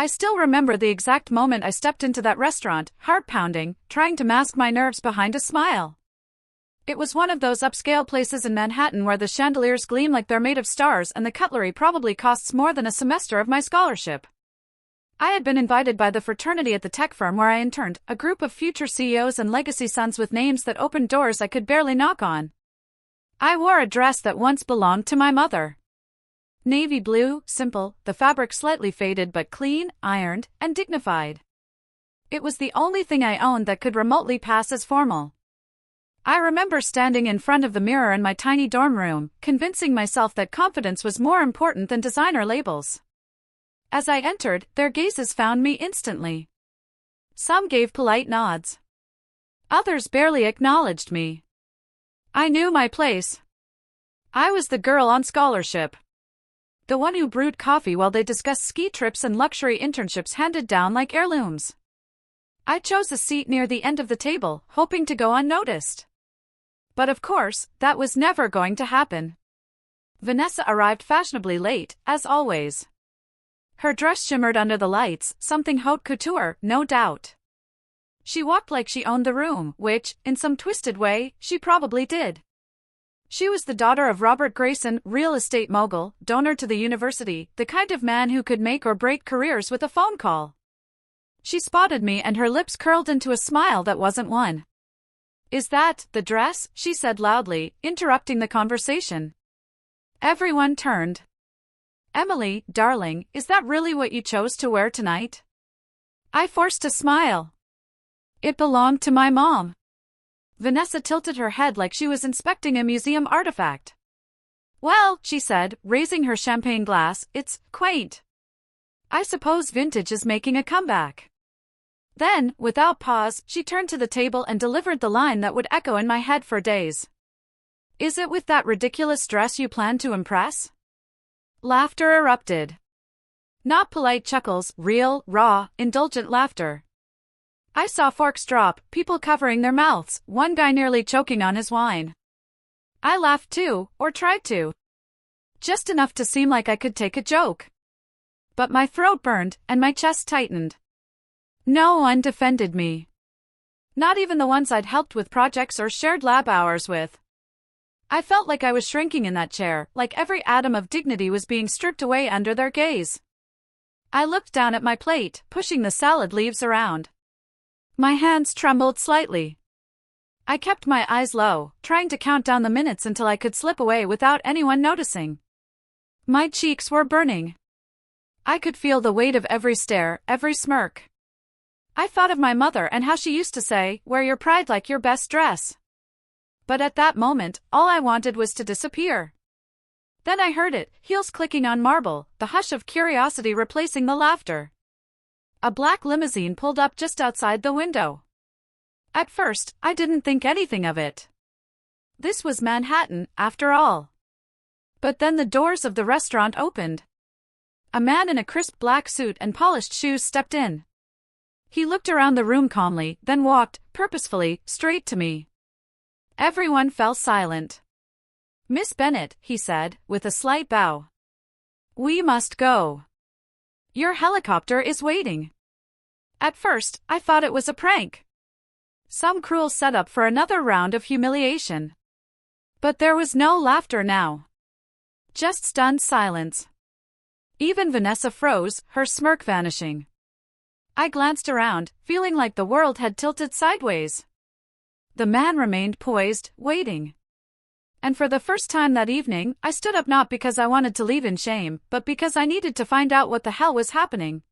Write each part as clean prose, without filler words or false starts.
I still remember the exact moment I stepped into that restaurant, heart pounding, trying to mask my nerves behind a smile. It was one of those upscale places in Manhattan where the chandeliers gleam like they're made of stars and the cutlery probably costs more than a semester of my scholarship. I had been invited by the fraternity at the tech firm where I interned, a group of future CEOs and legacy sons with names that opened doors I could barely knock on. I wore a dress that once belonged to my mother. Navy blue, simple, the fabric slightly faded but clean, ironed, and dignified. It was the only thing I owned that could remotely pass as formal. I remember standing in front of the mirror in my tiny dorm room, convincing myself that confidence was more important than designer labels. As I entered, their gazes found me instantly. Some gave polite nods. Others barely acknowledged me. I knew my place. I was the girl on scholarship. The one who brewed coffee while they discussed ski trips and luxury internships handed down like heirlooms. I chose a seat near the end of the table, hoping to go unnoticed. But of course, that was never going to happen. Vanessa arrived fashionably late, as always. Her dress shimmered under the lights, something haute couture, no doubt. She walked like she owned the room, which, in some twisted way, she probably did. She was the daughter of Robert Grayson, real estate mogul, donor to the university, the kind of man who could make or break careers with a phone call. She spotted me and her lips curled into a smile that wasn't one. "Is that the dress?" she said loudly, interrupting the conversation. Everyone turned. "Emily, darling, is that really what you chose to wear tonight?" I forced a smile. "It belonged to my mom." Vanessa tilted her head like she was inspecting a museum artifact. "Well," she said, raising her champagne glass, "it's quaint. I suppose vintage is making a comeback." Then, without pause, she turned to the table and delivered the line that would echo in my head for days. "Is it with that ridiculous dress you plan to impress?" Laughter erupted. Not polite chuckles, real, raw, indulgent laughter. I saw forks drop, people covering their mouths, one guy nearly choking on his wine. I laughed too, or tried to. Just enough to seem like I could take a joke. But my throat burned, and my chest tightened. No one defended me. Not even the ones I'd helped with projects or shared lab hours with. I felt like I was shrinking in that chair, like every atom of dignity was being stripped away under their gaze. I looked down at my plate, pushing the salad leaves around. My hands trembled slightly. I kept my eyes low, trying to count down the minutes until I could slip away without anyone noticing. My cheeks were burning. I could feel the weight of every stare, every smirk. I thought of my mother and how she used to say, "Wear your pride like your best dress." But at that moment, all I wanted was to disappear. Then I heard it, heels clicking on marble, the hush of curiosity replacing the laughter. A black limousine pulled up just outside the window. At first, I didn't think anything of it. This was Manhattan, after all. But then the doors of the restaurant opened. A man in a crisp black suit and polished shoes stepped in. He looked around the room calmly, then walked, purposefully, straight to me. Everyone fell silent. "Miss Bennet," he said, with a slight bow. "We must go. Your helicopter is waiting." At first, I thought it was a prank. Some cruel setup for another round of humiliation. But there was no laughter now. Just stunned silence. Even Vanessa froze, her smirk vanishing. I glanced around, feeling like the world had tilted sideways. The man remained poised, waiting. And for the first time that evening, I stood up not because I wanted to leave in shame, but because I needed to find out what the hell was happening.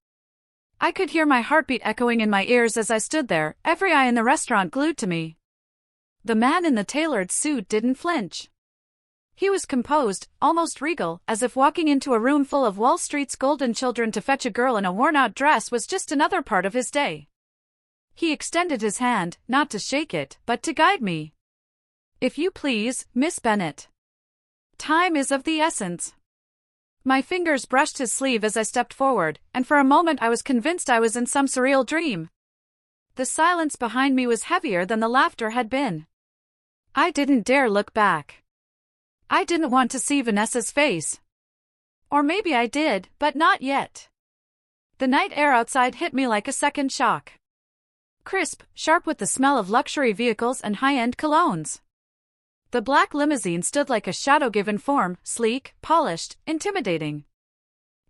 I could hear my heartbeat echoing in my ears as I stood there, every eye in the restaurant glued to me. The man in the tailored suit didn't flinch. He was composed, almost regal, as if walking into a room full of Wall Street's golden children to fetch a girl in a worn-out dress was just another part of his day. He extended his hand, not to shake it, but to guide me. "If you please, Miss Bennet. Time is of the essence." My fingers brushed his sleeve as I stepped forward, and for a moment I was convinced I was in some surreal dream. The silence behind me was heavier than the laughter had been. I didn't dare look back. I didn't want to see Vanessa's face. Or maybe I did, but not yet. The night air outside hit me like a second shock. Crisp, sharp with the smell of luxury vehicles and high-end colognes. The black limousine stood like a shadow given form, sleek, polished, intimidating.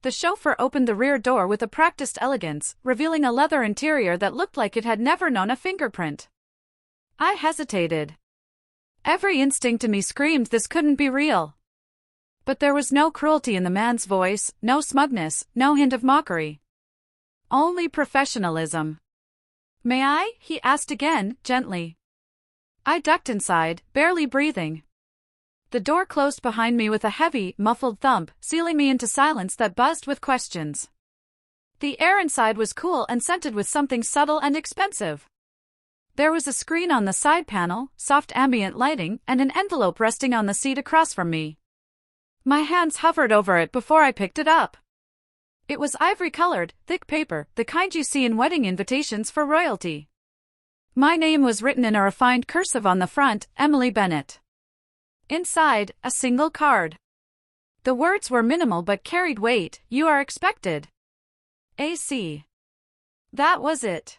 The chauffeur opened the rear door with a practiced elegance, revealing a leather interior that looked like it had never known a fingerprint. I hesitated. Every instinct in me screamed this couldn't be real. But there was no cruelty in the man's voice, no smugness, no hint of mockery. Only professionalism. "May I?" he asked again, gently. I ducked inside, barely breathing. The door closed behind me with a heavy, muffled thump, sealing me into silence that buzzed with questions. The air inside was cool and scented with something subtle and expensive. There was a screen on the side panel, soft ambient lighting, and an envelope resting on the seat across from me. My hands hovered over it before I picked it up. It was ivory-colored, thick paper, the kind you see in wedding invitations for royalty. My name was written in a refined cursive on the front, Emily Bennett. Inside, a single card. The words were minimal but carried weight. "You are expected. AC." That was it.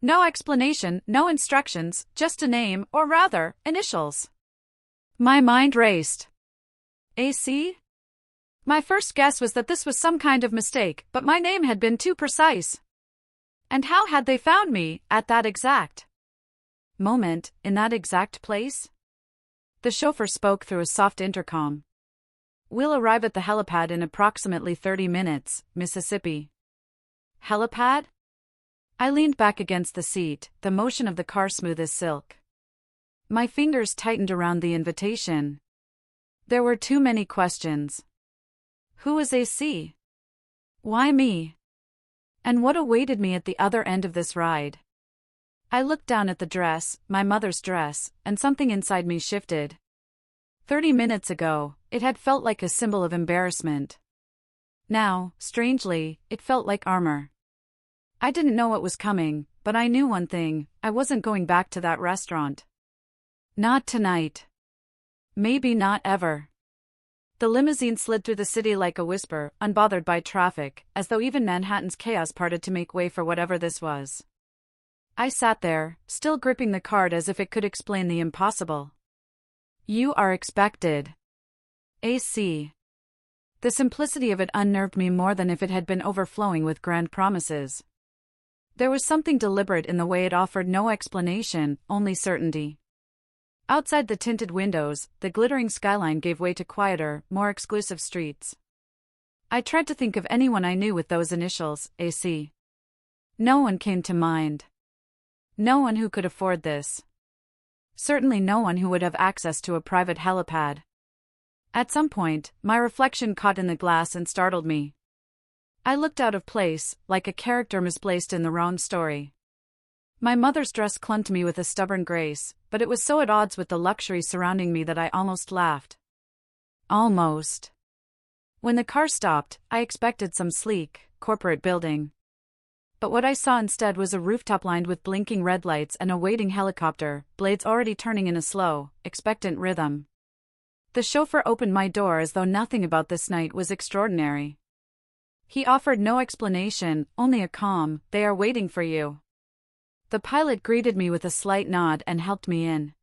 No explanation, no instructions, just a name, or rather, initials. My mind raced. AC? My first guess was that this was some kind of mistake, but my name had been too precise. And how had they found me, at that exact moment, in that exact place? The chauffeur spoke through a soft intercom. "We'll arrive at the helipad in approximately 30 minutes, Mississippi." Helipad? I leaned back against the seat, the motion of the car smooth as silk. My fingers tightened around the invitation. There were too many questions. Who was AC? Why me? And what awaited me at the other end of this ride? I looked down at the dress, my mother's dress, and something inside me shifted. 30 minutes ago, it had felt like a symbol of embarrassment. Now, strangely, it felt like armor. I didn't know what was coming, but I knew one thing: I wasn't going back to that restaurant. Not tonight. Maybe not ever. The limousine slid through the city like a whisper, unbothered by traffic, as though even Manhattan's chaos parted to make way for whatever this was. I sat there, still gripping the card as if it could explain the impossible. "You are expected. AC." The simplicity of it unnerved me more than if it had been overflowing with grand promises. There was something deliberate in the way it offered no explanation, only certainty. Outside the tinted windows, the glittering skyline gave way to quieter, more exclusive streets. I tried to think of anyone I knew with those initials, AC. No one came to mind. No one who could afford this. Certainly no one who would have access to a private helipad. At some point, my reflection caught in the glass and startled me. I looked out of place, like a character misplaced in the wrong story. My mother's dress clung to me with a stubborn grace, but it was so at odds with the luxury surrounding me that I almost laughed. Almost. When the car stopped, I expected some sleek, corporate building. But what I saw instead was a rooftop lined with blinking red lights and a waiting helicopter, blades already turning in a slow, expectant rhythm. The chauffeur opened my door as though nothing about this night was extraordinary. He offered no explanation, only a calm, "They are waiting for you." The pilot greeted me with a slight nod and helped me in.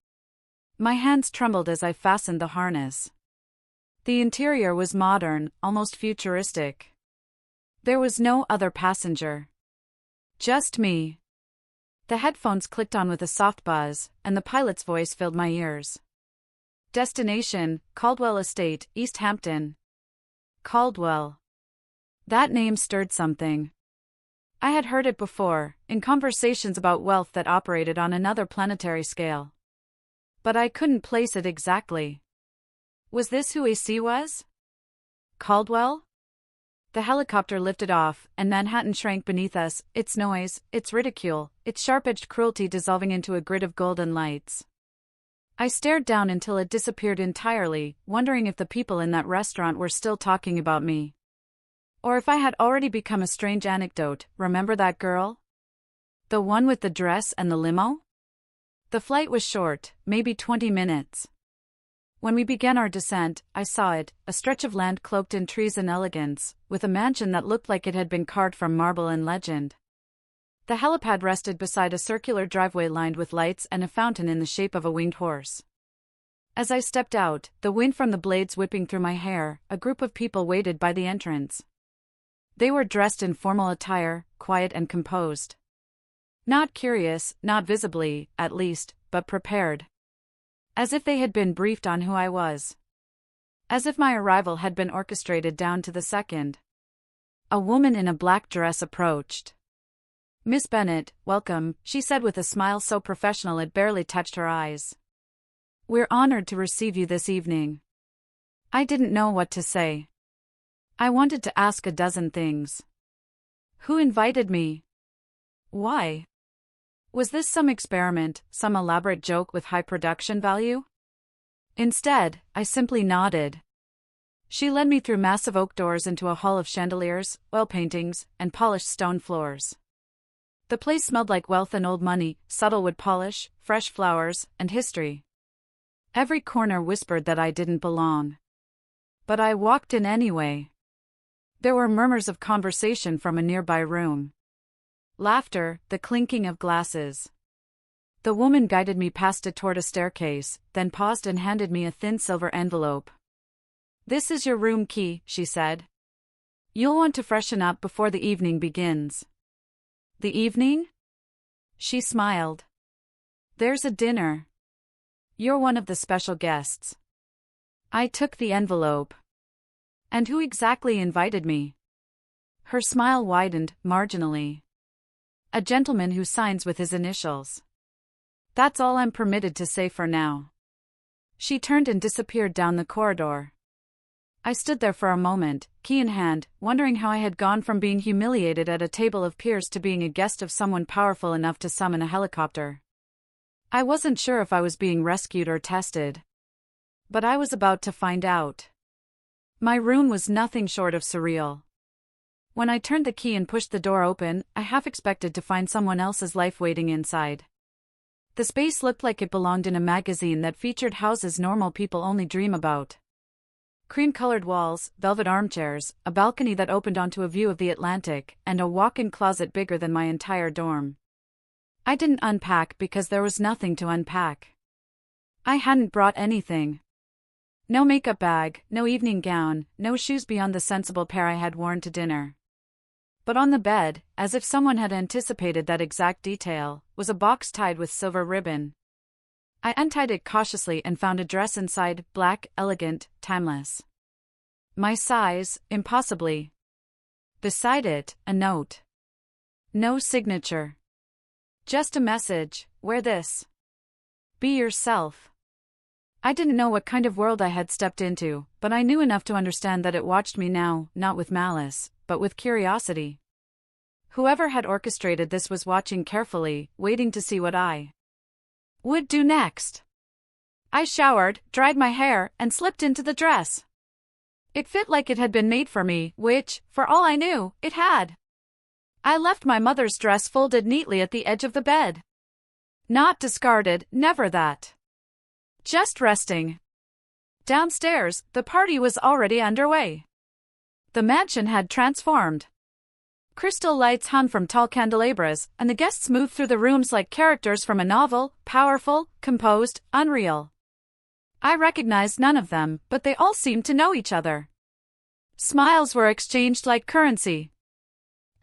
My hands trembled as I fastened the harness. The interior was modern, almost futuristic. There was no other passenger. Just me. The headphones clicked on with a soft buzz, and the pilot's voice filled my ears. Destination, Caldwell Estate, East Hampton. Caldwell. That name stirred something. I had heard it before, in conversations about wealth that operated on another planetary scale. But I couldn't place it exactly. Was this who AC was? Caldwell? The helicopter lifted off, and Manhattan shrank beneath us, its noise, its ridicule, its sharp-edged cruelty dissolving into a grid of golden lights. I stared down until it disappeared entirely, wondering if the people in that restaurant were still talking about me. Or if I had already become a strange anecdote. Remember that girl? The one with the dress and the limo? The flight was short, maybe 20 minutes. When we began our descent, I saw it, a stretch of land cloaked in trees and elegance, with a mansion that looked like it had been carved from marble and legend. The helipad rested beside a circular driveway lined with lights and a fountain in the shape of a winged horse. As I stepped out, the wind from the blades whipping through my hair, a group of people waited by the entrance. They were dressed in formal attire, quiet and composed. Not curious, not visibly, at least, but prepared. As if they had been briefed on who I was. As if my arrival had been orchestrated down to the second. A woman in a black dress approached. "Miss Bennet, welcome," she said with a smile so professional it barely touched her eyes. "We're honored to receive you this evening." I didn't know what to say. I wanted to ask a dozen things. Who invited me? Why? Was this some experiment, some elaborate joke with high production value? Instead, I simply nodded. She led me through massive oak doors into a hall of chandeliers, oil paintings, and polished stone floors. The place smelled like wealth and old money, subtle wood polish, fresh flowers, and history. Every corner whispered that I didn't belong. But I walked in anyway. There were murmurs of conversation from a nearby room. Laughter, the clinking of glasses. The woman guided me past it toward a staircase, then paused and handed me a thin silver envelope. "This is your room key," she said. "You'll want to freshen up before the evening begins." "The evening?" She smiled. "There's a dinner. You're one of the special guests." I took the envelope. "And who exactly invited me?" Her smile widened, marginally. "A gentleman who signs with his initials. That's all I'm permitted to say for now." She turned and disappeared down the corridor. I stood there for a moment, key in hand, wondering how I had gone from being humiliated at a table of peers to being a guest of someone powerful enough to summon a helicopter. I wasn't sure if I was being rescued or tested. But I was about to find out. My room was nothing short of surreal. When I turned the key and pushed the door open, I half expected to find someone else's life waiting inside. The space looked like it belonged in a magazine that featured houses normal people only dream about. Cream-colored walls, velvet armchairs, a balcony that opened onto a view of the Atlantic, and a walk-in closet bigger than my entire dorm. I didn't unpack because there was nothing to unpack. I hadn't brought anything. No makeup bag, no evening gown, no shoes beyond the sensible pair I had worn to dinner. But on the bed, as if someone had anticipated that exact detail, was a box tied with silver ribbon. I untied it cautiously and found a dress inside, black, elegant, timeless. My size, impossibly. Beside it, a note. No signature. Just a message, wear this. Be yourself. I didn't know what kind of world I had stepped into, but I knew enough to understand that it watched me now, not with malice, but with curiosity. Whoever had orchestrated this was watching carefully, waiting to see what I would do next. I showered, dried my hair, and slipped into the dress. It fit like it had been made for me, which, for all I knew, it had. I left my mother's dress folded neatly at the edge of the bed. Not discarded, never that. Just resting. Downstairs, the party was already underway. The mansion had transformed. Crystal lights hung from tall candelabras, and the guests moved through the rooms like characters from a novel, powerful, composed, unreal. I recognized none of them, but they all seemed to know each other. Smiles were exchanged like currency.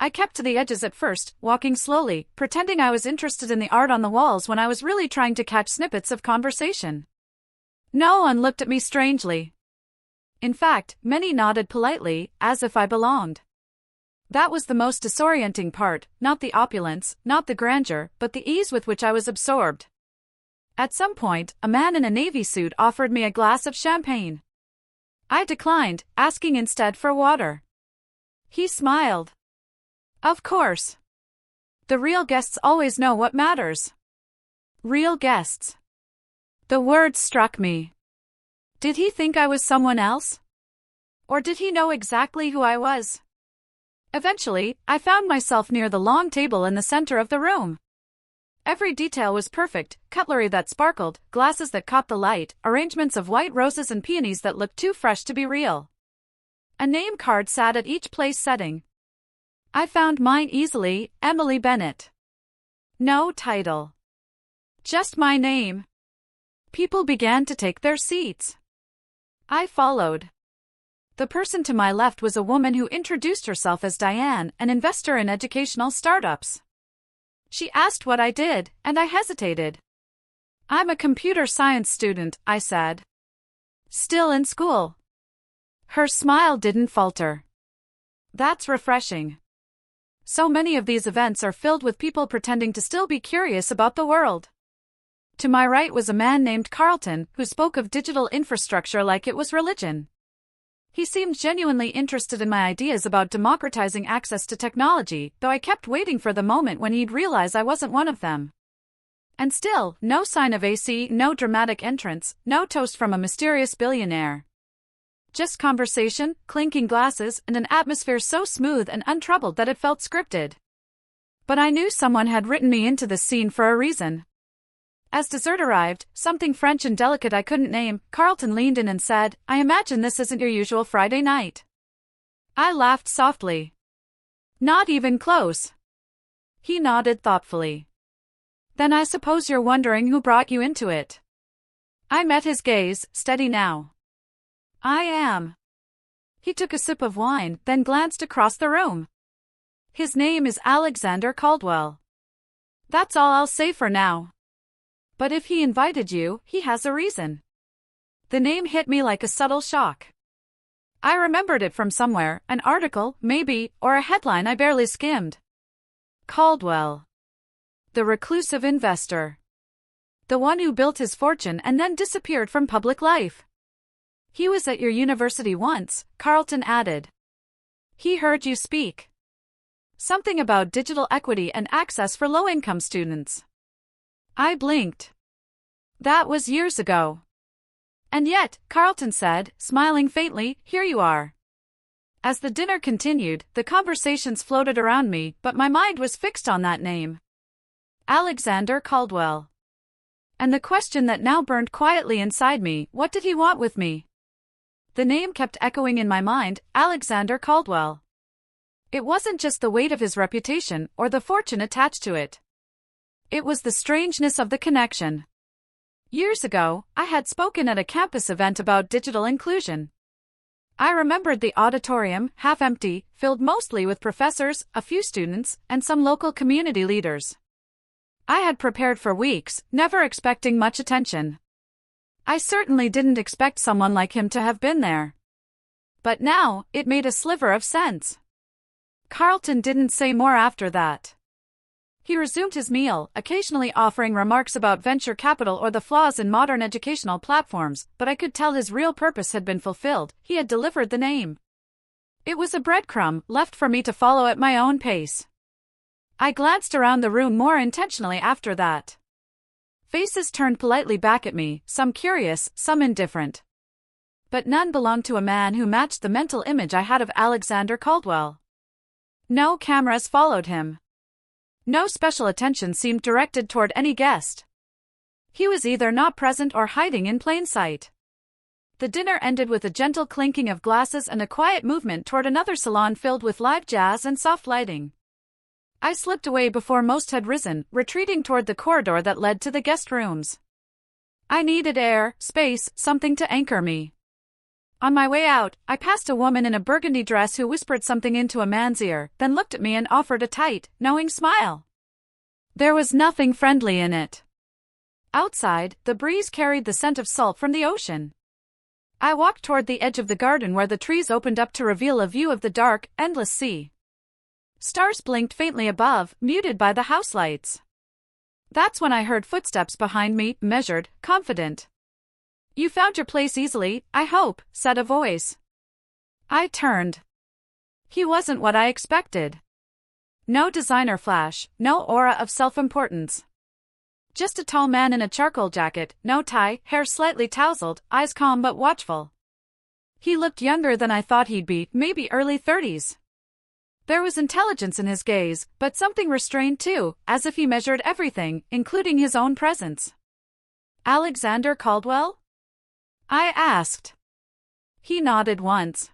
I kept to the edges at first, walking slowly, pretending I was interested in the art on the walls when I was really trying to catch snippets of conversation. No one looked at me strangely. In fact, many nodded politely, as if I belonged. That was the most disorienting part, not the opulence, not the grandeur, but the ease with which I was absorbed. At some point, a man in a navy suit offered me a glass of champagne. I declined, asking instead for water. He smiled. Of course. The real guests always know what matters. Real guests. The word struck me. Did he think I was someone else? Or did he know exactly who I was? Eventually, I found myself near the long table in the center of the room. Every detail was perfect: cutlery that sparkled, glasses that caught the light, arrangements of white roses and peonies that looked too fresh to be real. A name card sat at each place setting. I found mine easily: Emily Bennett. No title. Just my name. People began to take their seats. I followed. The person to my left was a woman who introduced herself as Diane, an investor in educational startups. She asked what I did, and I hesitated. I'm a computer science student, I said. Still in school. Her smile didn't falter. That's refreshing. So many of these events are filled with people pretending to still be curious about the world. To my right was a man named Carlton, who spoke of digital infrastructure like it was religion. He seemed genuinely interested in my ideas about democratizing access to technology, though I kept waiting for the moment when he'd realize I wasn't one of them. And still, no sign of AC, no dramatic entrance, no toast from a mysterious billionaire. Just conversation, clinking glasses, and an atmosphere so smooth and untroubled that it felt scripted. But I knew someone had written me into this scene for a reason. As dessert arrived, something French and delicate I couldn't name, Carlton leaned in and said, "I imagine this isn't your usual Friday night." I laughed softly. "Not even close." He nodded thoughtfully. "Then I suppose you're wondering who brought you into it." I met his gaze, steady now. "I am." He took a sip of wine, then glanced across the room. "His name is Alexander Caldwell. That's all I'll say for now. But if he invited you, he has a reason." The name hit me like a subtle shock. I remembered it from somewhere, an article, maybe, or a headline I barely skimmed. Caldwell. The reclusive investor. The one who built his fortune and then disappeared from public life. "He was at your university once," Carlton added. "He heard you speak. Something about digital equity and access for low-income students." I blinked. "That was years ago." "And yet," Carlton said, smiling faintly, "here you are." As the dinner continued, the conversations floated around me, but my mind was fixed on that name. Alexander Caldwell. And the question that now burned quietly inside me: what did he want with me? The name kept echoing in my mind: Alexander Caldwell. It wasn't just the weight of his reputation, or the fortune attached to it. It was the strangeness of the connection. Years ago, I had spoken at a campus event about digital inclusion. I remembered the auditorium, half empty, filled mostly with professors, a few students, and some local community leaders. I had prepared for weeks, never expecting much attention. I certainly didn't expect someone like him to have been there. But now, it made a sliver of sense. Carlton didn't say more after that. He resumed his meal, occasionally offering remarks about venture capital or the flaws in modern educational platforms, but I could tell his real purpose had been fulfilled. He had delivered the name. It was a breadcrumb, left for me to follow at my own pace. I glanced around the room more intentionally after that. Faces turned politely back at me, some curious, some indifferent. But none belonged to a man who matched the mental image I had of Alexander Caldwell. No cameras followed him. No special attention seemed directed toward any guest. He was either not present or hiding in plain sight. The dinner ended with a gentle clinking of glasses and a quiet movement toward another salon filled with live jazz and soft lighting. I slipped away before most had risen, retreating toward the corridor that led to the guest rooms. I needed air, space, something to anchor me. On my way out, I passed a woman in a burgundy dress who whispered something into a man's ear, then looked at me and offered a tight, knowing smile. There was nothing friendly in it. Outside, the breeze carried the scent of salt from the ocean. I walked toward the edge of the garden where the trees opened up to reveal a view of the dark, endless sea. Stars blinked faintly above, muted by the house lights. That's when I heard footsteps behind me, measured, confident. "You found your place easily, I hope," said a voice. I turned. He wasn't what I expected. No designer flash, no aura of self-importance. Just a tall man in a charcoal jacket, no tie, hair slightly tousled, eyes calm but watchful. He looked younger than I thought he'd be, maybe early 30s. There was intelligence in his gaze, but something restrained too, as if he measured everything, including his own presence. Alexander Caldwell? I asked. He nodded once.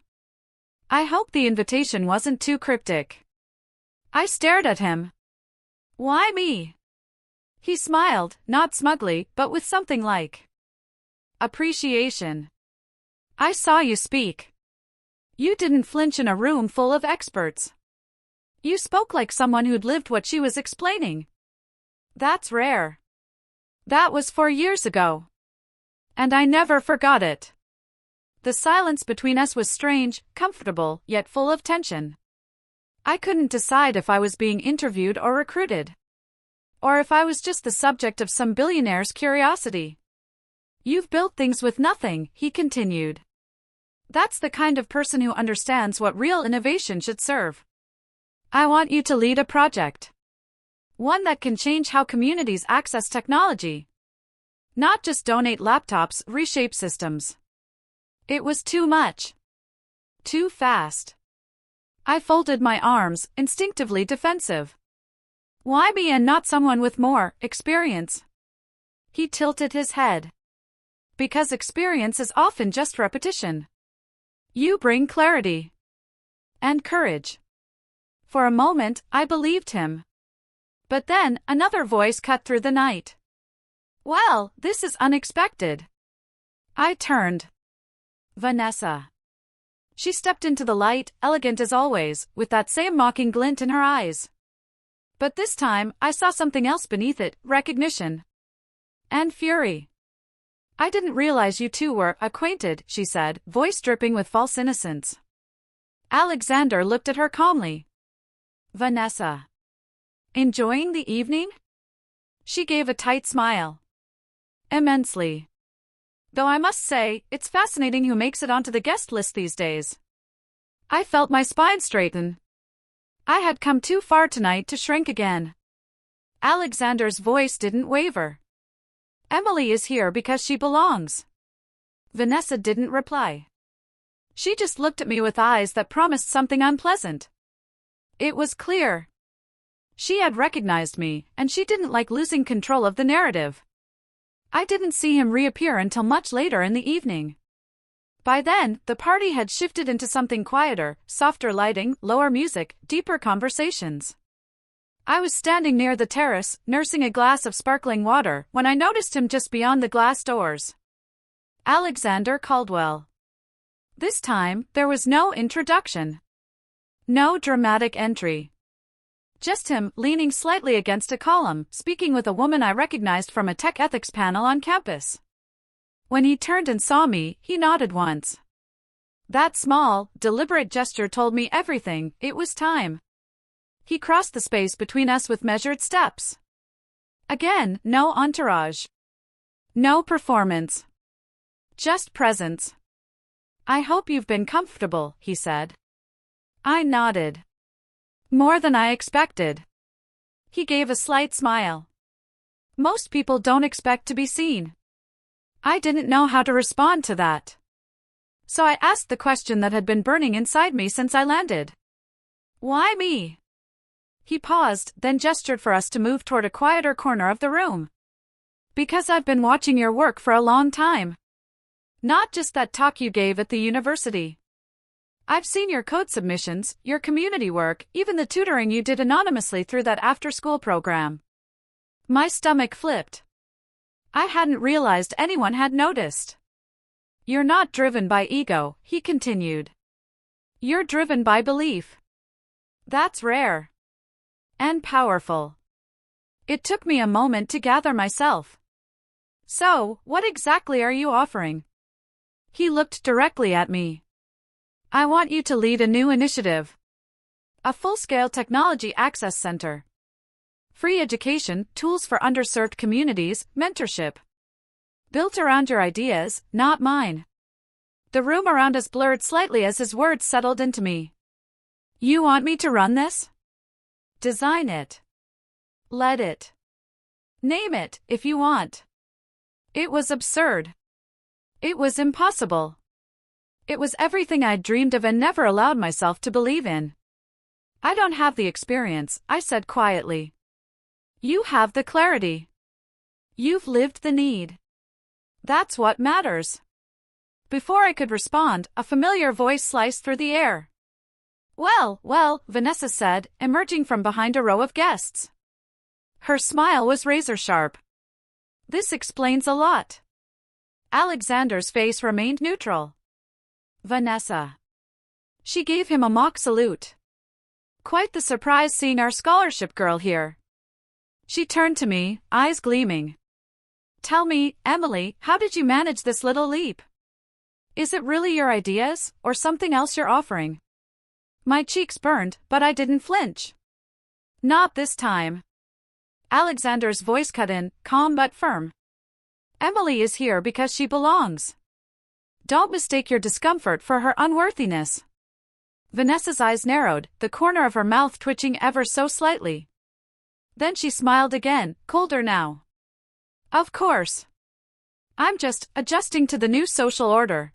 I hope the invitation wasn't too cryptic. I stared at him. Why me? He smiled, not smugly, but with something like appreciation. I saw you speak. You didn't flinch in a room full of experts. You spoke like someone who'd lived what she was explaining. That's rare. That was 4 years ago. And I never forgot it. The silence between us was strange, comfortable, yet full of tension. I couldn't decide if I was being interviewed or recruited. Or if I was just the subject of some billionaire's curiosity. You've built things with nothing, he continued. That's the kind of person who understands what real innovation should serve. I want you to lead a project. One that can change how communities access technology. Not just donate laptops, reshape systems. It was too much. Too fast. I folded my arms, instinctively defensive. Why me and not someone with more experience? He tilted his head. Because experience is often just repetition. You bring clarity. And courage. For a moment, I believed him. But then, another voice cut through the night. Well, this is unexpected. I turned. Vanessa. She stepped into the light, elegant as always, with that same mocking glint in her eyes. But this time, I saw something else beneath it, recognition. And fury. I didn't realize you two were acquainted, she said, voice dripping with false innocence. Alexander looked at her calmly. Vanessa. Enjoying the evening? She gave a tight smile. Immensely. Though I must say, it's fascinating who makes it onto the guest list these days. I felt my spine straighten. I had come too far tonight to shrink again. Alexander's voice didn't waver. Emily is here because she belongs. Vanessa didn't reply. She just looked at me with eyes that promised something unpleasant. It was clear. She had recognized me, and she didn't like losing control of the narrative. I didn't see him reappear until much later in the evening. By then, the party had shifted into something quieter, softer lighting, lower music, deeper conversations. I was standing near the terrace, nursing a glass of sparkling water, when I noticed him just beyond the glass doors. Alexander Caldwell. This time, there was no introduction. No dramatic entry. Just him, leaning slightly against a column, speaking with a woman I recognized from a tech ethics panel on campus. When he turned and saw me, he nodded once. That small, deliberate gesture told me everything. It was time. He crossed the space between us with measured steps. Again, no entourage. No performance. Just presence. I hope you've been comfortable, he said. I nodded. More than I expected. He gave a slight smile. Most people don't expect to be seen. I didn't know how to respond to that. So I asked the question that had been burning inside me since I landed. Why me? He paused, then gestured for us to move toward a quieter corner of the room. Because I've been watching your work for a long time. Not just that talk you gave at the university. I've seen your code submissions, your community work, even the tutoring you did anonymously through that after-school program. My stomach flipped. I hadn't realized anyone had noticed. You're not driven by ego, he continued. You're driven by belief. That's rare. And powerful. It took me a moment to gather myself. So, what exactly are you offering? He looked directly at me. I want you to lead a new initiative. A full-scale technology access center. Free education, tools for underserved communities, mentorship. Built around your ideas, not mine. The room around us blurred slightly as his words settled into me. You want me to run this? Design it. Lead it. Name it, if you want. It was absurd. It was impossible. It was everything I'd dreamed of and never allowed myself to believe in. I don't have the experience, I said quietly. You have the clarity. You've lived the need. That's what matters. Before I could respond, a familiar voice sliced through the air. Well, Vanessa said, emerging from behind a row of guests. Her smile was razor-sharp. This explains a lot. Alexander's face remained neutral. Vanessa. She gave him a mock salute. Quite the surprise seeing our scholarship girl here. She turned to me, eyes gleaming. Tell me, Emily, how did you manage this little leap? Is it really your ideas, or something else you're offering? My cheeks burned, but I didn't flinch. Not this time. Alexander's voice cut in, calm but firm. Emily is here because she belongs. Don't mistake your discomfort for her unworthiness. Vanessa's eyes narrowed, the corner of her mouth twitching ever so slightly. Then she smiled again, colder now. Of course. I'm just adjusting to the new social order.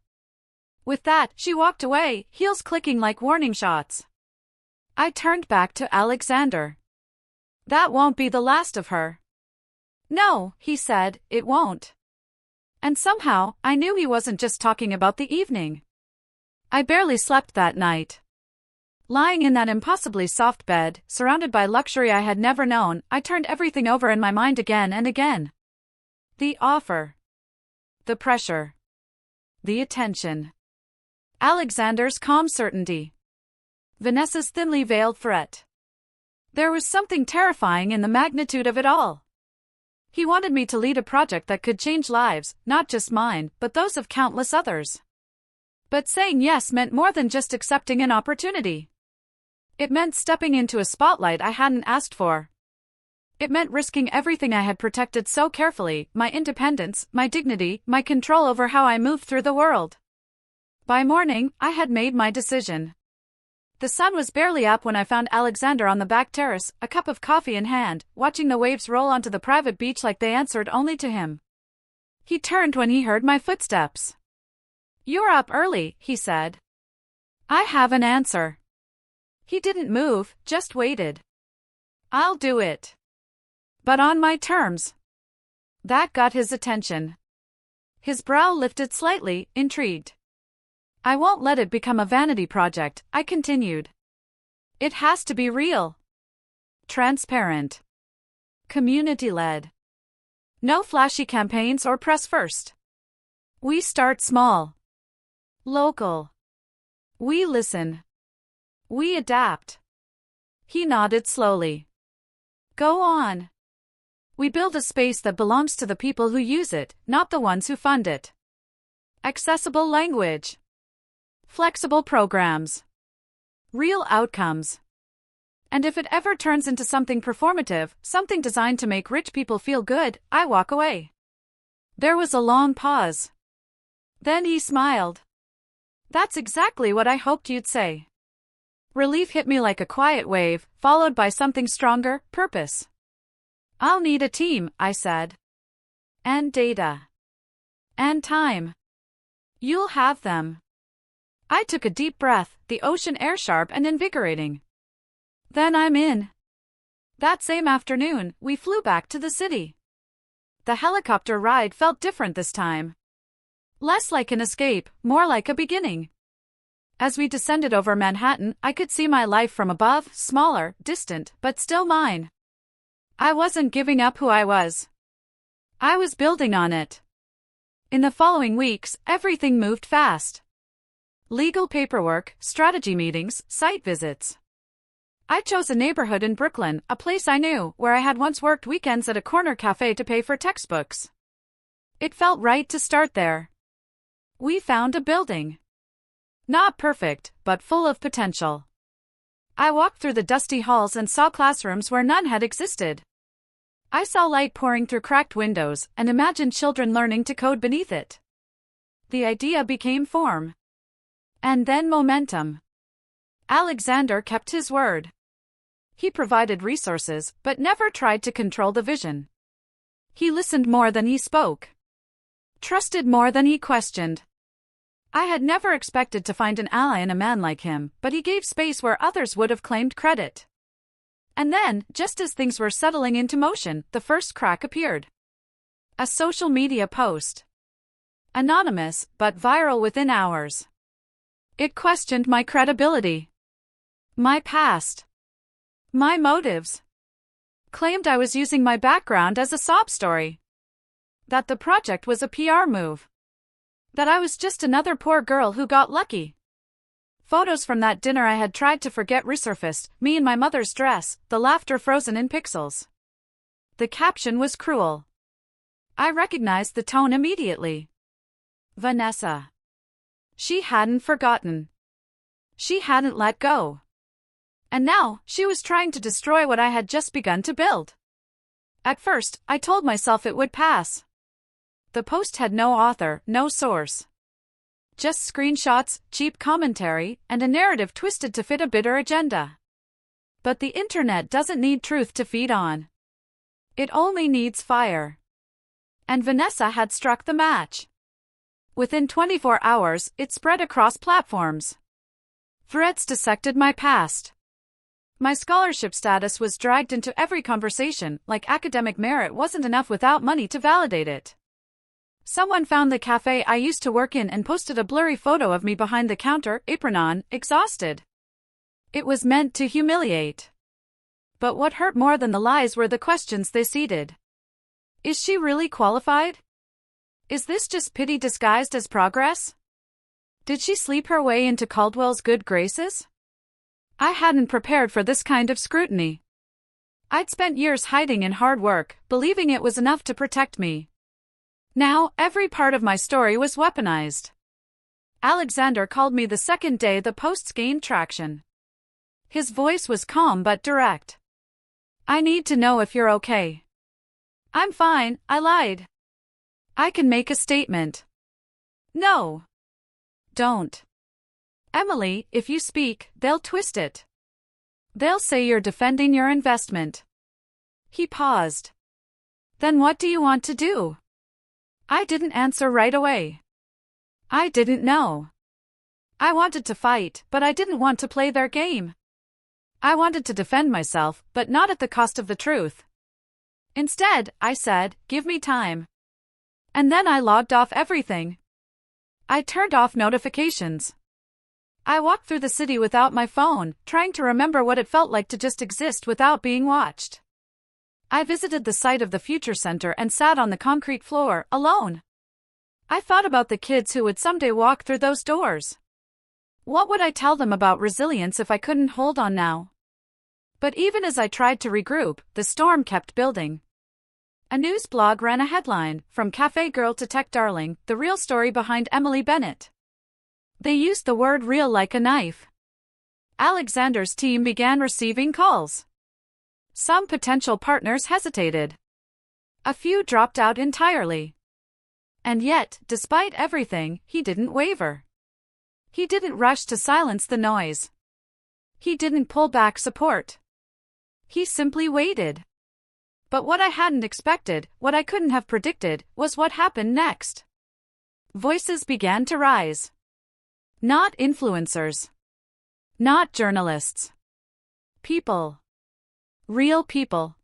With that, she walked away, heels clicking like warning shots. I turned back to Alexander. That won't be the last of her. No, he said, it won't. And somehow, I knew he wasn't just talking about the evening. I barely slept that night. Lying in that impossibly soft bed, surrounded by luxury I had never known, I turned everything over in my mind again and again. The offer. The pressure. The attention. Alexander's calm certainty. Vanessa's thinly veiled threat. There was something terrifying in the magnitude of it all. He wanted me to lead a project that could change lives, not just mine, but those of countless others. But saying yes meant more than just accepting an opportunity. It meant stepping into a spotlight I hadn't asked for. It meant risking everything I had protected so carefully, my independence, my dignity, my control over how I moved through the world. By morning, I had made my decision. The sun was barely up when I found Alexander on the back terrace, a cup of coffee in hand, watching the waves roll onto the private beach like they answered only to him. He turned when he heard my footsteps. You're up early, he said. I have an answer. He didn't move, just waited. I'll do it. But on my terms. That got his attention. His brow lifted slightly, intrigued. I won't let it become a vanity project, I continued. It has to be real. Transparent. Community-led. No flashy campaigns or press first. We start small. Local. We listen. We adapt. He nodded slowly. Go on. We build a space that belongs to the people who use it, not the ones who fund it. Accessible language. Flexible programs. Real outcomes. And if it ever turns into something performative, something designed to make rich people feel good, I walk away. There was a long pause. Then he smiled. That's exactly what I hoped you'd say. Relief hit me like a quiet wave, followed by something stronger, purpose. I'll need a team, I said. And data. And time. You'll have them. I took a deep breath, the ocean air sharp and invigorating. Then I'm in. That same afternoon, we flew back to the city. The helicopter ride felt different this time. Less like an escape, more like a beginning. As we descended over Manhattan, I could see my life from above, smaller, distant, but still mine. I wasn't giving up who I was. I was building on it. In the following weeks, everything moved fast. Legal paperwork, strategy meetings, site visits. I chose a neighborhood in Brooklyn, a place I knew, where I had once worked weekends at a corner cafe to pay for textbooks. It felt right to start there. We found a building. Not perfect, but full of potential. I walked through the dusty halls and saw classrooms where none had existed. I saw light pouring through cracked windows and imagined children learning to code beneath it. The idea became form. And then momentum. Alexander kept his word. He provided resources, but never tried to control the vision. He listened more than he spoke. Trusted more than he questioned. I had never expected to find an ally in a man like him, but he gave space where others would have claimed credit. And then, just as things were settling into motion, the first crack appeared. A social media post. Anonymous, but viral within hours. It questioned my credibility. My past. My motives. Claimed I was using my background as a sob story. That the project was a PR move. That I was just another poor girl who got lucky. Photos from that dinner I had tried to forget resurfaced, me in my mother's dress, the laughter frozen in pixels. The caption was cruel. I recognized the tone immediately. Vanessa. She hadn't forgotten. She hadn't let go. And now, she was trying to destroy what I had just begun to build. At first, I told myself it would pass. The post had no author, no source. Just screenshots, cheap commentary, and a narrative twisted to fit a bitter agenda. But the internet doesn't need truth to feed on. It only needs fire. And Vanessa had struck the match. Within 24 hours, it spread across platforms. Threads dissected my past. My scholarship status was dragged into every conversation, like academic merit wasn't enough without money to validate it. Someone found the cafe I used to work in and posted a blurry photo of me behind the counter, apron on, exhausted. It was meant to humiliate. But what hurt more than the lies were the questions they seeded. Is she really qualified? Is this just pity disguised as progress? Did she sleep her way into Caldwell's good graces? I hadn't prepared for this kind of scrutiny. I'd spent years hiding in hard work, believing it was enough to protect me. Now, every part of my story was weaponized. Alexander called me the second day the posts gained traction. His voice was calm but direct. I need to know if you're okay. I'm fine, I lied. I can make a statement. No. Don't. Emily, if you speak, they'll twist it. They'll say you're defending your investment. He paused. Then what do you want to do? I didn't answer right away. I didn't know. I wanted to fight, but I didn't want to play their game. I wanted to defend myself, but not at the cost of the truth. Instead, I said, give me time. And then I logged off everything. I turned off notifications. I walked through the city without my phone, trying to remember what it felt like to just exist without being watched. I visited the site of the Future Center and sat on the concrete floor, alone. I thought about the kids who would someday walk through those doors. What would I tell them about resilience if I couldn't hold on now? But even as I tried to regroup, the storm kept building. A news blog ran a headline, From Cafe Girl to Tech Darling, the real story behind Emily Bennett. They used the word real like a knife. Alexander's team began receiving calls. Some potential partners hesitated. A few dropped out entirely. And yet, despite everything, he didn't waver. He didn't rush to silence the noise. He didn't pull back support. He simply waited. But what I hadn't expected, what I couldn't have predicted, was what happened next. Voices began to rise. Not influencers. Not journalists. People. Real people.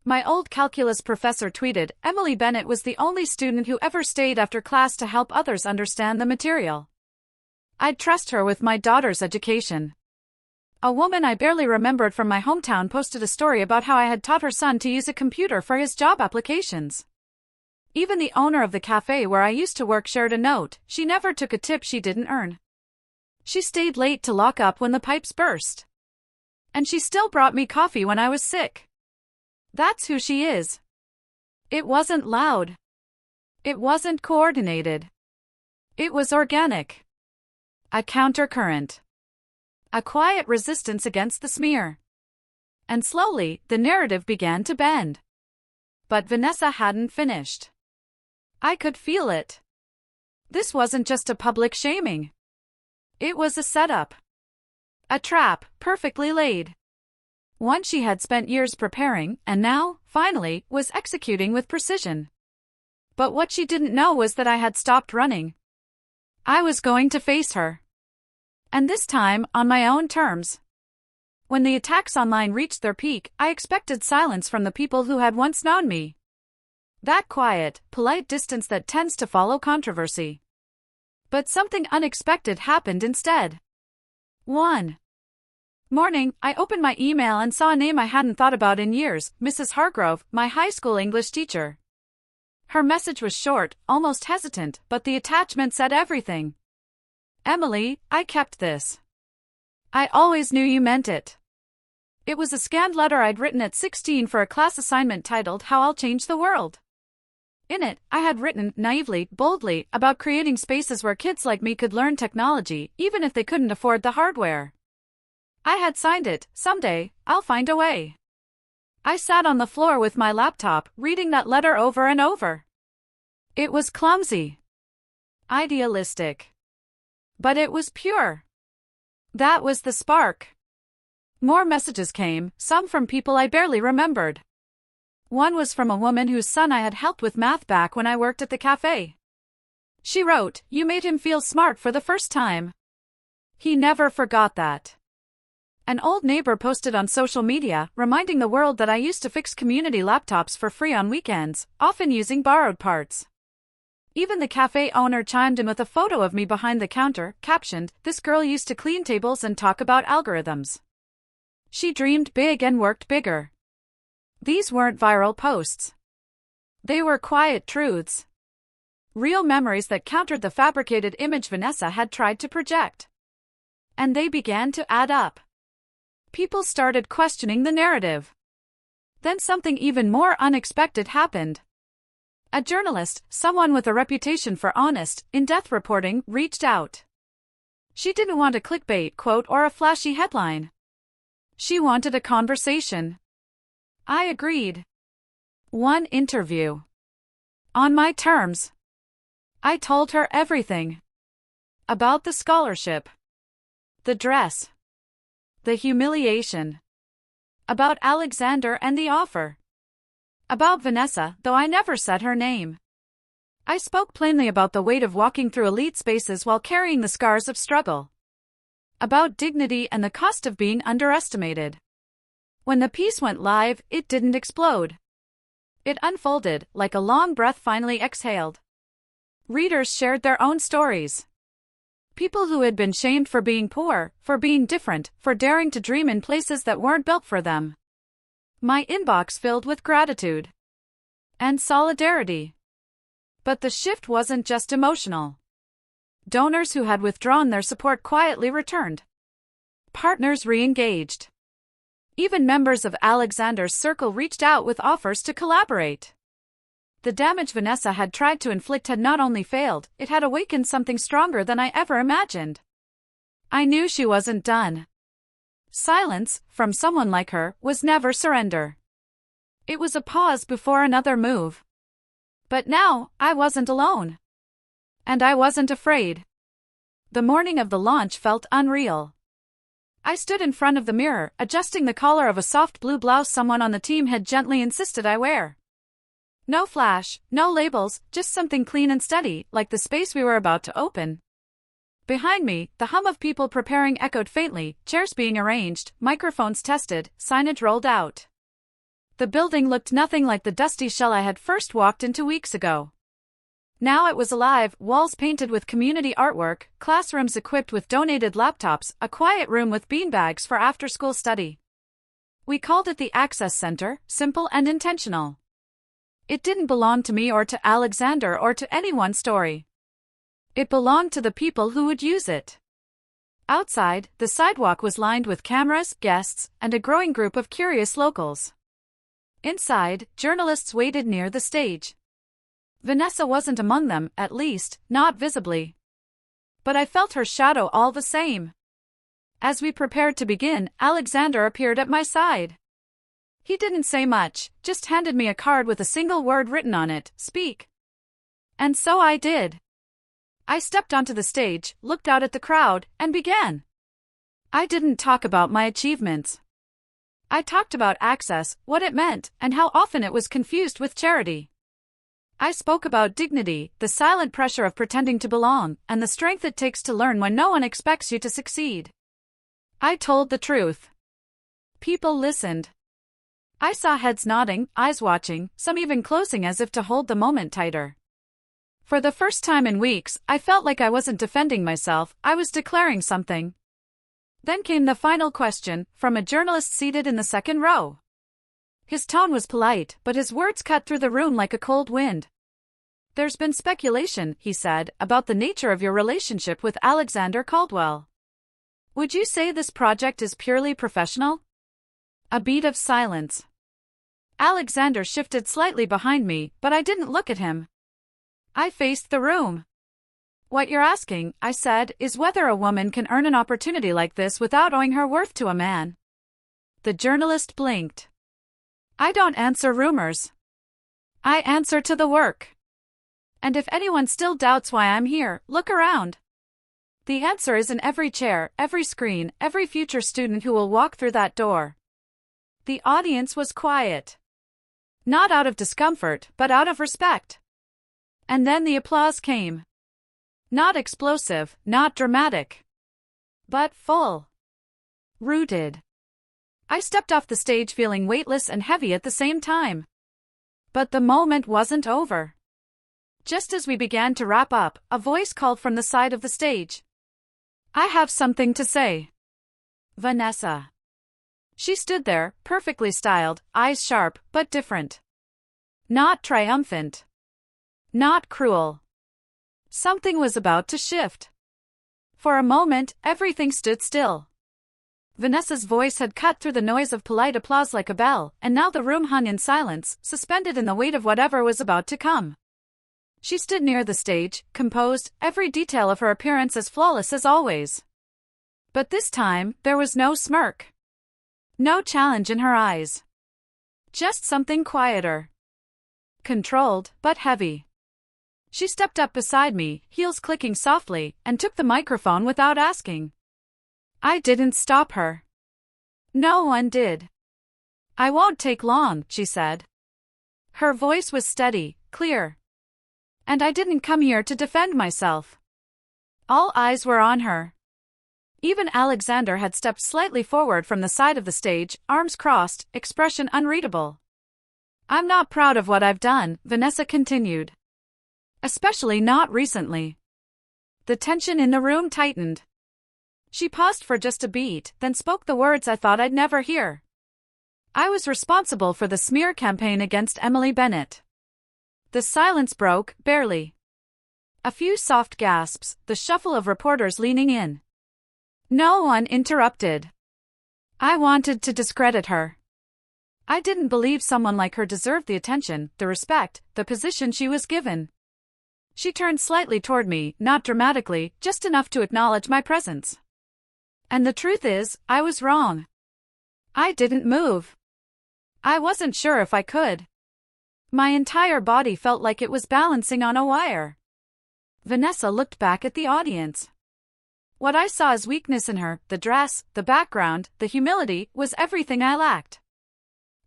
My old calculus professor tweeted, Emily Bennett was the only student who ever stayed after class to help others understand the material. I'd trust her with my daughter's education. A woman I barely remembered from my hometown posted a story about how I had taught her son to use a computer for his job applications. Even the owner of the cafe where I used to work shared a note, she never took a tip she didn't earn. She stayed late to lock up when the pipes burst. And she still brought me coffee when I was sick. That's who she is. It wasn't loud. It wasn't coordinated. It was organic. A countercurrent. A quiet resistance against the smear. And slowly, the narrative began to bend. But Vanessa hadn't finished. I could feel it. This wasn't just a public shaming. It was a setup. A trap, perfectly laid. One she had spent years preparing, and now, finally, was executing with precision. But what she didn't know was that I had stopped running. I was going to face her. And this time, on my own terms. When the attacks online reached their peak, I expected silence from the people who had once known me. That quiet, polite distance that tends to follow controversy. But something unexpected happened instead. One morning, I opened my email and saw a name I hadn't thought about in years, Mrs. Hargrove, my high school English teacher. Her message was short, almost hesitant, but the attachment said everything. Emily, I kept this. I always knew you meant it. It was a scanned letter I'd written at 16 for a class assignment titled How I'll Change the World. In it, I had written, naively, boldly, about creating spaces where kids like me could learn technology, even if they couldn't afford the hardware. I had signed it, someday, I'll find a way. I sat on the floor with my laptop, reading that letter over and over. It was clumsy. Idealistic. But it was pure. That was the spark. More messages came, some from people I barely remembered. One was from a woman whose son I had helped with math back when I worked at the cafe. She wrote, "You made him feel smart for the first time." He never forgot that. An old neighbor posted on social media, reminding the world that I used to fix community laptops for free on weekends, often using borrowed parts. Even the cafe owner chimed in with a photo of me behind the counter, captioned, "This girl used to clean tables and talk about algorithms." She dreamed big and worked bigger. These weren't viral posts. They were quiet truths. Real memories that countered the fabricated image Vanessa had tried to project. And they began to add up. People started questioning the narrative. Then something even more unexpected happened. A journalist, someone with a reputation for honest, in-depth reporting, reached out. She didn't want a clickbait quote or a flashy headline. She wanted a conversation. I agreed. One interview. On my terms. I told her everything. About the scholarship. The dress. The humiliation. About Alexander and the offer. About Vanessa, though I never said her name. I spoke plainly about the weight of walking through elite spaces while carrying the scars of struggle. About dignity and the cost of being underestimated. When the piece went live, it didn't explode. It unfolded, like a long breath finally exhaled. Readers shared their own stories. People who had been shamed for being poor, for being different, for daring to dream in places that weren't built for them. My inbox filled with gratitude. And solidarity. But the shift wasn't just emotional. Donors who had withdrawn their support quietly returned. Partners re-engaged. Even members of Alexander's circle reached out with offers to collaborate. The damage Vanessa had tried to inflict had not only failed, it had awakened something stronger than I ever imagined. I knew she wasn't done. Silence, from someone like her, was never surrender. It was a pause before another move. But now, I wasn't alone. And I wasn't afraid. The morning of the launch felt unreal. I stood in front of the mirror, adjusting the collar of a soft blue blouse someone on the team had gently insisted I wear. No flash, no labels, just something clean and steady, like the space we were about to open. Behind me, the hum of people preparing echoed faintly, chairs being arranged, microphones tested, signage rolled out. The building looked nothing like the dusty shell I had first walked into weeks ago. Now it was alive, walls painted with community artwork, classrooms equipped with donated laptops, a quiet room with beanbags for after-school study. We called it the Access Center, simple and intentional. It didn't belong to me or to Alexander or to any one story. It belonged to the people who would use it. Outside, the sidewalk was lined with cameras, guests, and a growing group of curious locals. Inside, journalists waited near the stage. Vanessa wasn't among them, at least, not visibly. But I felt her shadow all the same. As we prepared to begin, Alexander appeared at my side. He didn't say much, just handed me a card with a single word written on it, "Speak." And so I did. I stepped onto the stage, looked out at the crowd, and began. I didn't talk about my achievements. I talked about access, what it meant, and how often it was confused with charity. I spoke about dignity, the silent pressure of pretending to belong, and the strength it takes to learn when no one expects you to succeed. I told the truth. People listened. I saw heads nodding, eyes watching, some even closing as if to hold the moment tighter. For the first time in weeks, I felt like I wasn't defending myself, I was declaring something. Then came the final question, from a journalist seated in the second row. His tone was polite, but his words cut through the room like a cold wind. There's been speculation, he said, about the nature of your relationship with Alexander Caldwell. Would you say this project is purely professional? A beat of silence. Alexander shifted slightly behind me, but I didn't look at him. I faced the room. What you're asking, I said, is whether a woman can earn an opportunity like this without owing her worth to a man. The journalist blinked. I don't answer rumors. I answer to the work. And if anyone still doubts why I'm here, look around. The answer is in every chair, every screen, every future student who will walk through that door. The audience was quiet. Not out of discomfort, but out of respect. And then the applause came. Not explosive, not dramatic. But full. Rooted. I stepped off the stage feeling weightless and heavy at the same time. But the moment wasn't over. Just as we began to wrap up, a voice called from the side of the stage. I have something to say. Vanessa. She stood there, perfectly styled, eyes sharp, but different. Not triumphant. Not cruel. Something was about to shift. For a moment, everything stood still. Vanessa's voice had cut through the noise of polite applause like a bell, and now the room hung in silence, suspended in the weight of whatever was about to come. She stood near the stage, composed, every detail of her appearance as flawless as always. But this time, there was no smirk. No challenge in her eyes. Just something quieter. Controlled, but heavy. She stepped up beside me, heels clicking softly, and took the microphone without asking. I didn't stop her. No one did. I won't take long, she said. Her voice was steady, clear. And I didn't come here to defend myself. All eyes were on her. Even Alexander had stepped slightly forward from the side of the stage, arms crossed, expression unreadable. I'm not proud of what I've done, Vanessa continued. Especially not recently. The tension in the room tightened. She paused for just a beat, then spoke the words I thought I'd never hear. I was responsible for the smear campaign against Emily Bennett. The silence broke, barely. A few soft gasps, the shuffle of reporters leaning in. No one interrupted. I wanted to discredit her. I didn't believe someone like her deserved the attention, the respect, the position she was given. She turned slightly toward me, not dramatically, just enough to acknowledge my presence. And the truth is, I was wrong. I didn't move. I wasn't sure if I could. My entire body felt like it was balancing on a wire. Vanessa looked back at the audience. What I saw as weakness in her, the dress, the background, the humility, was everything I lacked.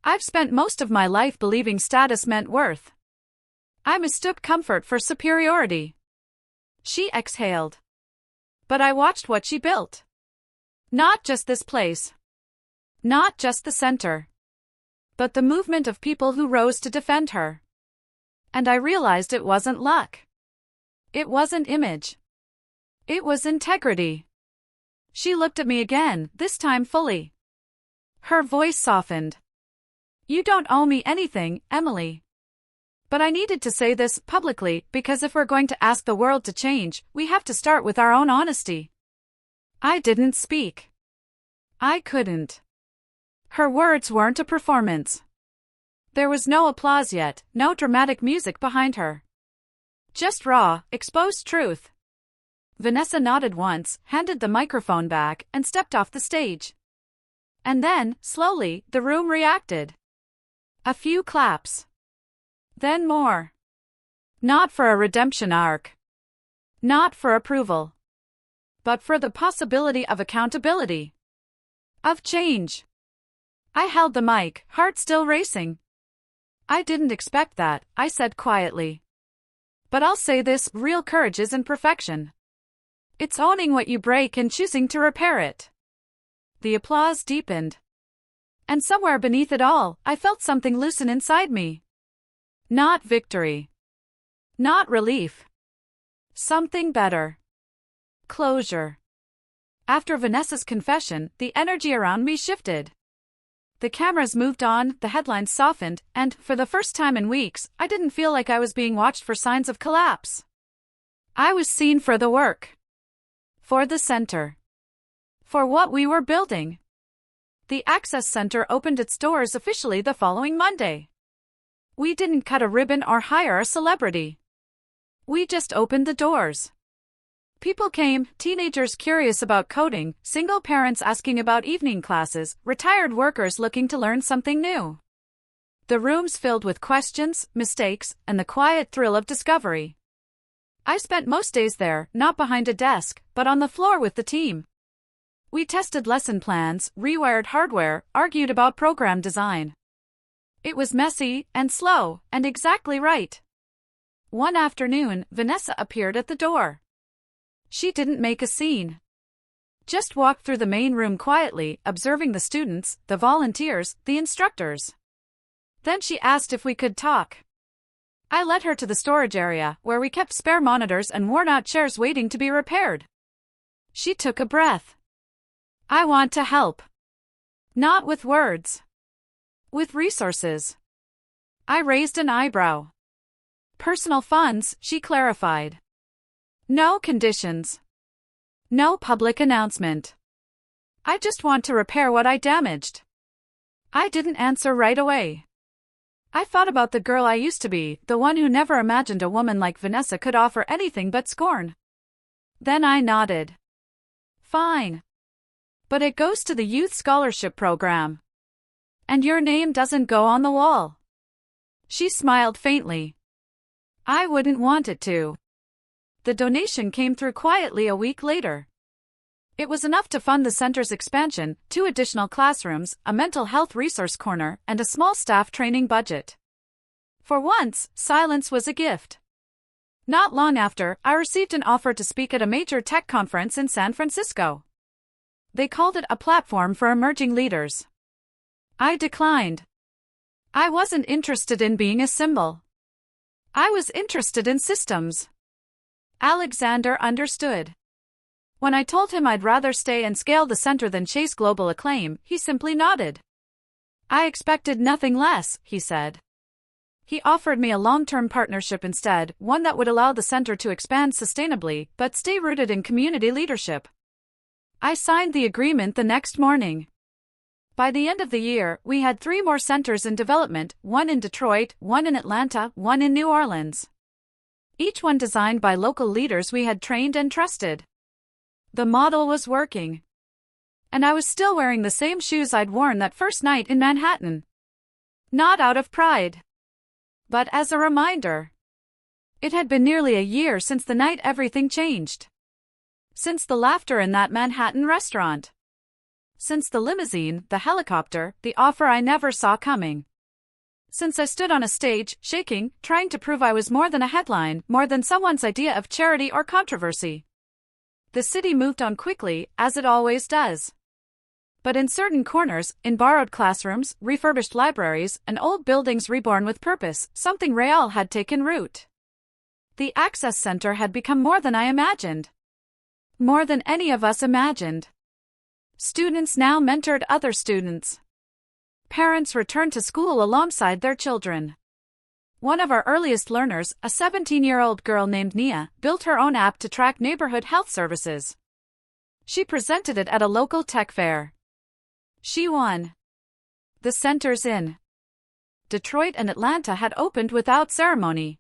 I've spent most of my life believing status meant worth. I mistook comfort for superiority. She exhaled. But I watched what she built. Not just this place. Not just the center. But the movement of people who rose to defend her. And I realized it wasn't luck. It wasn't image. It was integrity. She looked at me again, this time fully. Her voice softened. You don't owe me anything, Emily. But I needed to say this publicly because if we're going to ask the world to change, we have to start with our own honesty. I didn't speak. I couldn't. Her words weren't a performance. There was no applause yet, no dramatic music behind her. Just raw, exposed truth. Vanessa nodded once, handed the microphone back, and stepped off the stage. And then, slowly, the room reacted. A few claps. Then more. Not for a redemption arc. Not for approval. But for the possibility of accountability. Of change. I held the mic, heart still racing. I didn't expect that, I said quietly. But I'll say this, real courage isn't perfection. It's owning what you break and choosing to repair it. The applause deepened. And somewhere beneath it all, I felt something loosen inside me. Not victory. Not relief. Something better. Closure. After Vanessa's confession, the energy around me shifted. The cameras moved on, the headlines softened, and, for the first time in weeks, I didn't feel like I was being watched for signs of collapse. I was seen for the work. For the center. For what we were building. The Access Center opened its doors officially the following Monday. We didn't cut a ribbon or hire a celebrity. We just opened the doors. People came, teenagers curious about coding, single parents asking about evening classes, retired workers looking to learn something new. The rooms filled with questions, mistakes, and the quiet thrill of discovery. I spent most days there, not behind a desk, but on the floor with the team. We tested lesson plans, rewired hardware, argued about program design. It was messy, and slow, and exactly right. One afternoon, Vanessa appeared at the door. She didn't make a scene. Just walked through the main room quietly, observing the students, the volunteers, the instructors. Then she asked if we could talk. I led her to the storage area, where we kept spare monitors and worn-out chairs waiting to be repaired. She took a breath. I want to help. Not with words. With resources. I raised an eyebrow. Personal funds, she clarified. No conditions. No public announcement. I just want to repair what I damaged. I didn't answer right away. I thought about the girl I used to be, the one who never imagined a woman like Vanessa could offer anything but scorn. Then I nodded. Fine. But it goes to the Youth Scholarship Program. And your name doesn't go on the wall. She smiled faintly. I wouldn't want it to. The donation came through quietly a week later. It was enough to fund the center's expansion, 2 additional classrooms, a mental health resource corner, and a small staff training budget. For once, silence was a gift. Not long after, I received an offer to speak at a major tech conference in San Francisco. They called it a platform for emerging leaders. I declined. I wasn't interested in being a symbol. I was interested in systems. Alexander understood. When I told him I'd rather stay and scale the center than chase global acclaim, he simply nodded. I expected nothing less, he said. He offered me a long-term partnership instead, one that would allow the center to expand sustainably, but stay rooted in community leadership. I signed the agreement the next morning. By the end of the year, we had 3 more centers in development, 1 in Detroit, 1 in Atlanta, 1 in New Orleans. Each one designed by local leaders we had trained and trusted. The model was working. And I was still wearing the same shoes I'd worn that first night in Manhattan. Not out of pride. But as a reminder. It had been nearly a year since the night everything changed. Since the laughter in that Manhattan restaurant. Since the limousine, the helicopter, the offer I never saw coming. Since I stood on a stage, shaking, trying to prove I was more than a headline, more than someone's idea of charity or controversy. The city moved on quickly, as it always does. But in certain corners, in borrowed classrooms, refurbished libraries, and old buildings reborn with purpose, something real had taken root. The Access Center had become more than I imagined. More than any of us imagined. Students now mentored other students. Parents returned to school alongside their children. One of our earliest learners, a 17-year-old girl named Nia, built her own app to track neighborhood health services. She presented it at a local tech fair. She won. The centers in Detroit and Atlanta had opened without ceremony.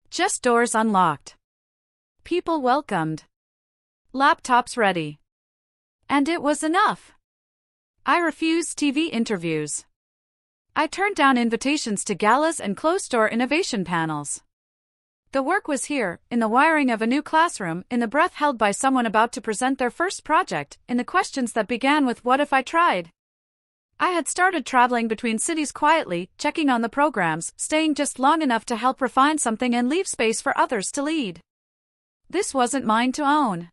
Just doors unlocked. People welcomed. Laptops ready. And it was enough. I refused TV interviews. I turned down invitations to galas and closed-door innovation panels. The work was here, in the wiring of a new classroom, in the breath held by someone about to present their first project, in the questions that began with "What if I tried?" I had started traveling between cities quietly, checking on the programs, staying just long enough to help refine something and leave space for others to lead. This wasn't mine to own.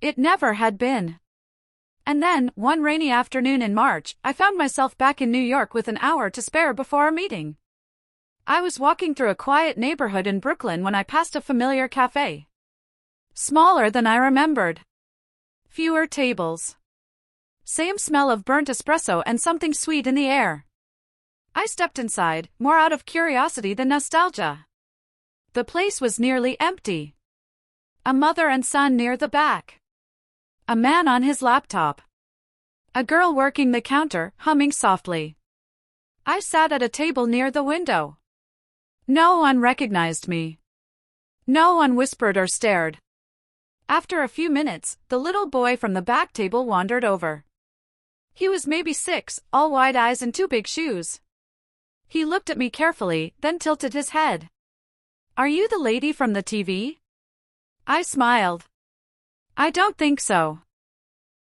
It never had been. And then, one rainy afternoon in March, I found myself back in New York with an hour to spare before a meeting. I was walking through a quiet neighborhood in Brooklyn when I passed a familiar cafe. Smaller than I remembered. Fewer tables. Same smell of burnt espresso and something sweet in the air. I stepped inside, more out of curiosity than nostalgia. The place was nearly empty. A mother and son near the back. A man on his laptop. A girl working the counter, humming softly. I sat at a table near the window. No one recognized me. No one whispered or stared. After a few minutes, the little boy from the back table wandered over. He was maybe 6, all wide eyes and 2 big shoes. He looked at me carefully, then tilted his head. "Are you the lady from the TV?" I smiled. "I don't think so."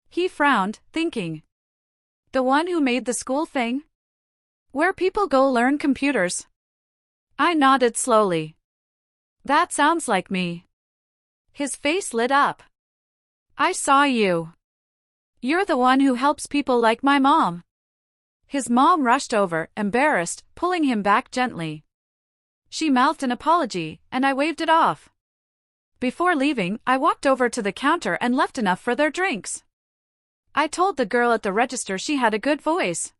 He frowned, thinking. "The one who made the school thing? Where people go learn computers?" I nodded slowly. "That sounds like me." His face lit up. "I saw you. You're the one who helps people like my mom." His mom rushed over, embarrassed, pulling him back gently. She mouthed an apology, and I waved it off. Before leaving, I walked over to the counter and left enough for their drinks. I told the girl at the register she had a good voice.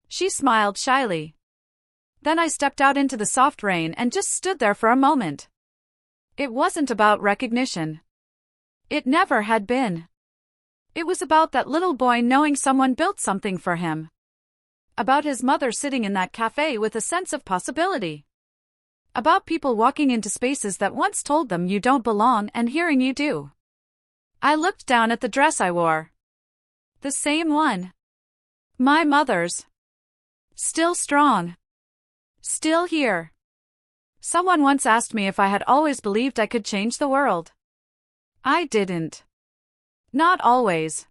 She smiled shyly. Then I stepped out into the soft rain and just stood there for a moment. It wasn't about recognition. It never had been. It was about that little boy knowing someone built something for him. About his mother sitting in that cafe with a sense of possibility. About people walking into spaces that once told them you don't belong and hearing you do. I looked down at the dress I wore. The same one. My mother's. Still strong. Still here. Someone once asked me if I had always believed I could change the world. I didn't. Not always.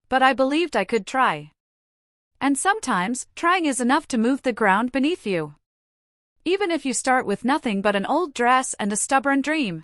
But I believed I could try. And sometimes, trying is enough to move the ground beneath you. Even if you start with nothing but an old dress and a stubborn dream.